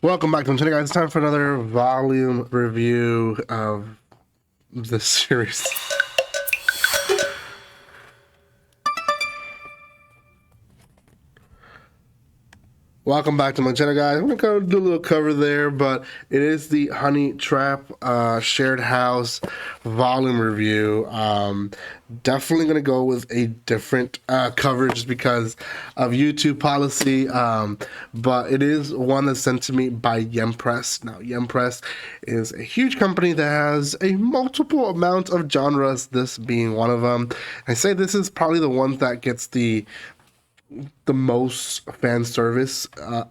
Welcome back to the channel, guys. It's time for another volume review of this series. Welcome back to my channel, guys. I'm gonna do a little cover there, but it is the Honey Trap Shared House volume review. Definitely gonna go with a different cover just because of YouTube policy, but it is one that's sent to me by Yempress. Now, Yempress is a huge company that has a multiple amount of genres, this being one of them. I say this is probably the one that gets the most fan service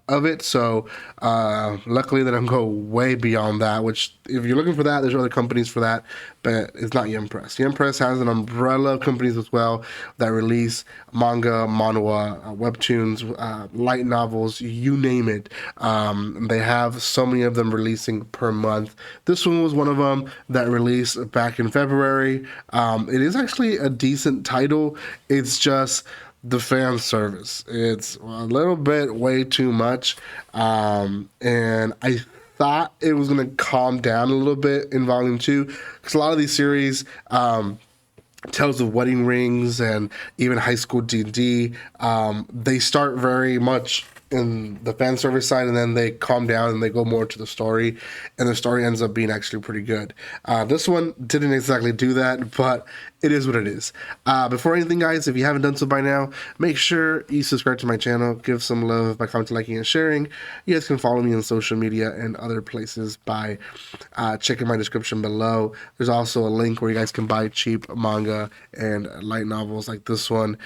of it, so luckily that I'm going way beyond that, which if you're looking for that, there's other companies for that, but it's not Yempress. Yempress has an umbrella of companies as well that release manga, manhwa, webtoons, light novels, you name it. They have so many of them releasing per month. This one was one of them that released back in February. It is actually a decent title. It's just the fan service. It's a little bit way too much, and I thought it was going to calm down a little bit in volume 2, because a lot of these series tales of wedding rings and even high school D&D, they start very much in the fan service side, and then they calm down and they go more to the story, and the story ends up being actually pretty good. This one didn't exactly do that, but it is what it is. Before anything, guys, if you haven't done so by now, make sure you subscribe to my channel, give some love by commenting, liking, and sharing. You guys can follow me on social media and other places by checking my description below. There's also a link where you guys can buy cheap manga and light novels like this one,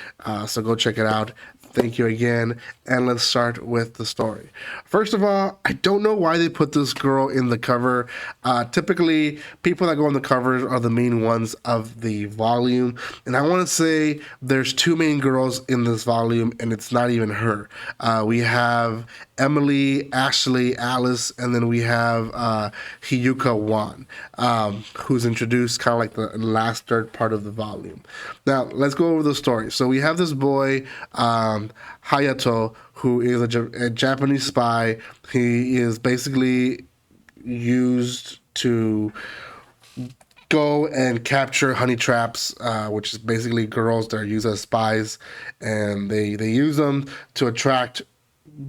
so go check it out. Thank you again, and let's start with the story. First of all, I don't know why they put this girl in the cover. Typically, people that go on the covers are the main ones of the volume, and I want to say there's two main girls in this volume, and it's not even her. We have Emily, Ashley, Alice, and then we have Hiyuka Wan, who's introduced kind of like the last third part of the volume. Now, let's go over the story. So we have this boy, Hayato, who is a Japanese spy. He is basically used to go and capture honey traps, which is basically girls that are used as spies, and they use them to attract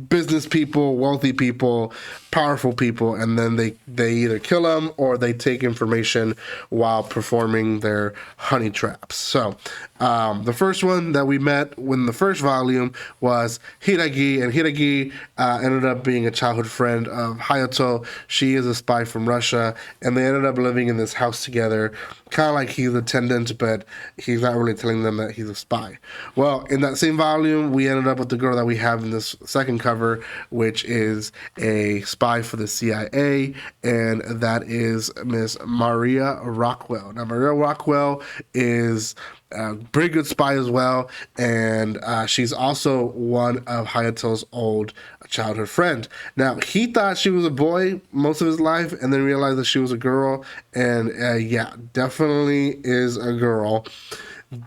business people, wealthy people, powerful people, and then they either kill them or they take information while performing their honey traps. So the first one that we met in the first volume was Hiragi, and Hiragi ended up being a childhood friend of Hayato. She is a spy from Russia, and they ended up living in this house together, kind of like he's a attendant, but he's not really telling them that he's a spy. Well, in that same volume, we ended up with the girl that we have in this second cover, which is a spy for the CIA, and that is Miss Maria Rockwell. Now, Maria Rockwell is a pretty good spy as well, and she's also one of Hayato's old childhood friend. Now, he thought she was a boy most of his life, and then realized that she was a girl, and yeah, definitely is a girl.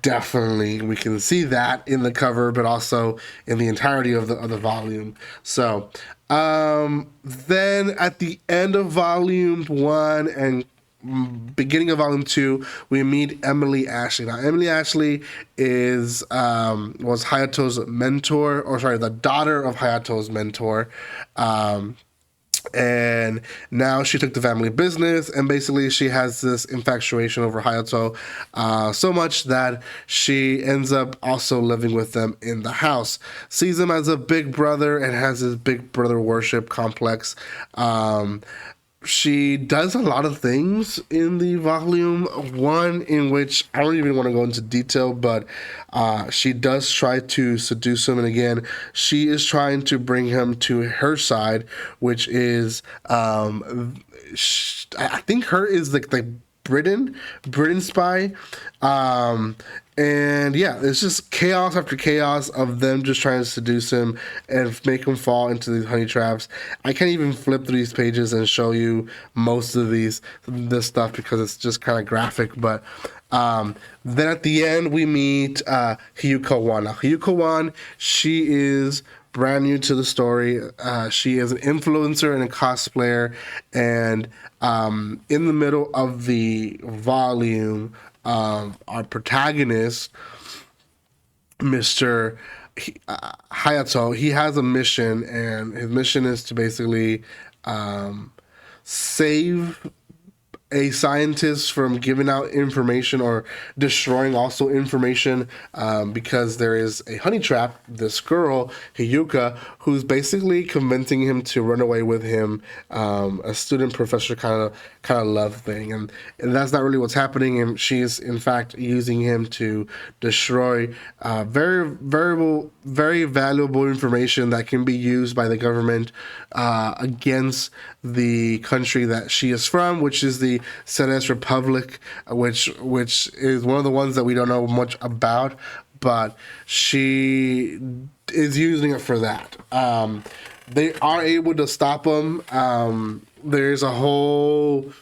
Definitely, we can see that in the cover, but also in the entirety of the volume. So then at the end of volume 1 and beginning of volume 2, we meet Emily Ashley. Now, Emily Ashley is was Hayato's mentor, or sorry, the daughter of Hayato's mentor. And now she took the family business, and basically she has this infatuation over Hayato, so much that she ends up also living with them in the house. Sees him as a big brother and has this big brother worship complex. She does a lot of things in the volume 1, in which I don't even want to go into detail, but she does try to seduce him, and again, she is trying to bring him to her side, which is, I think her is like the Britain spy, and yeah, it's just chaos after chaos of them just trying to seduce him and make him fall into these honey traps. I can't even flip through these pages and show you most of this stuff because it's just kind of graphic, but then at the end we meet Hiyuka Wan. Now, Hiyuka Wan, she is brand new to the story. She is an influencer and a cosplayer, and in the middle of the volume, our protagonist, Mr. Hayato, he has a mission, and his mission is to basically save a scientist from giving out information or destroying also information, because there is a honey trap, this girl Hiyuka, who's basically convincing him to run away with him, a student professor kind of love thing, and that's not really what's happening, and she's in fact using him to destroy very valuable information that can be used by the government against the country that she is from, which is the Ceres Republic, which is one of the ones that we don't know much about, but she is using it for that. They are able to stop them. There's a whole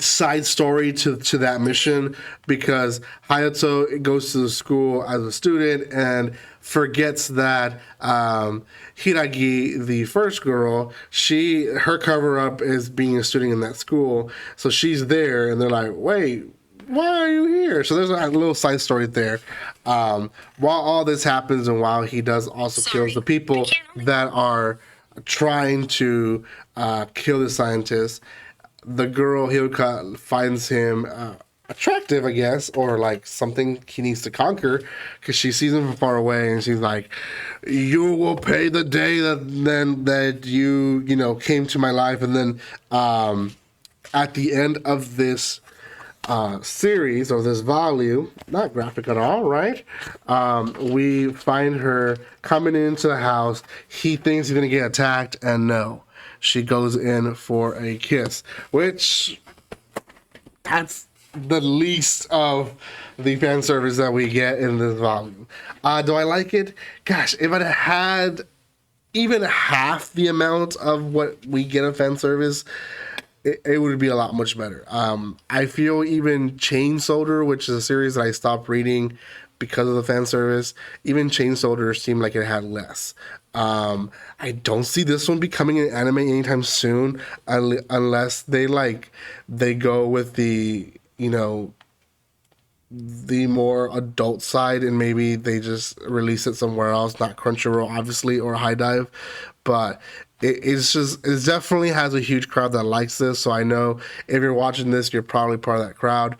side story to that mission, because Hayato goes to the school as a student and forgets that Hiragi, the first girl, her cover up is being a student in that school, so she's there, and they're like, wait, why are you here? So there's a little side story there. While all this happens, and while he does also kills the people that are trying to kill the scientist, the girl Hiyuka finds him attractive, I guess, or like something he needs to conquer, because she sees him from far away, and she's like, "You will pay the day that you came to my life." And then at the end of this series, or this volume, not graphic at all, right? We find her coming into the house. He thinks he's gonna get attacked, and no. She goes in for a kiss, which that's the least of the fan service that we get in this volume. Do I like it? Gosh, if I had even half the amount of what we get of fan service, it would be a lot much better. I feel even Chain Soldier, which is a series that I stopped reading because of the fan service, even Chain Soldier seemed like it had less. I don't see this one becoming an anime anytime soon, unless they go with the more adult side, and maybe they just release it somewhere else, not Crunchyroll obviously, or High Dive. But it definitely has a huge crowd that likes this, so I know if you're watching this, you're probably part of that crowd.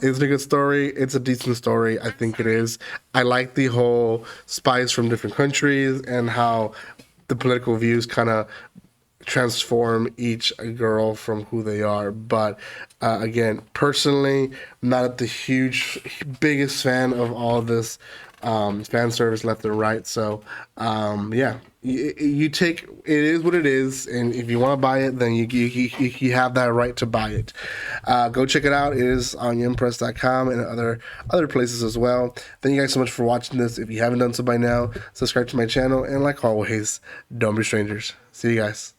It's a good story. It's a decent story. I think it is. I like the whole spies from different countries and how the political views kind of transform each girl from who they are. But again, personally, not the biggest fan of all this fan service left and right. So yeah, you take it is what it is, and if you want to buy it, then you have that right to buy it. Go check it out. It is on yimpress.com and other places as well. Thank you guys so much for watching this. If you haven't done so by now, subscribe to my channel, and like always, don't be strangers. See you guys.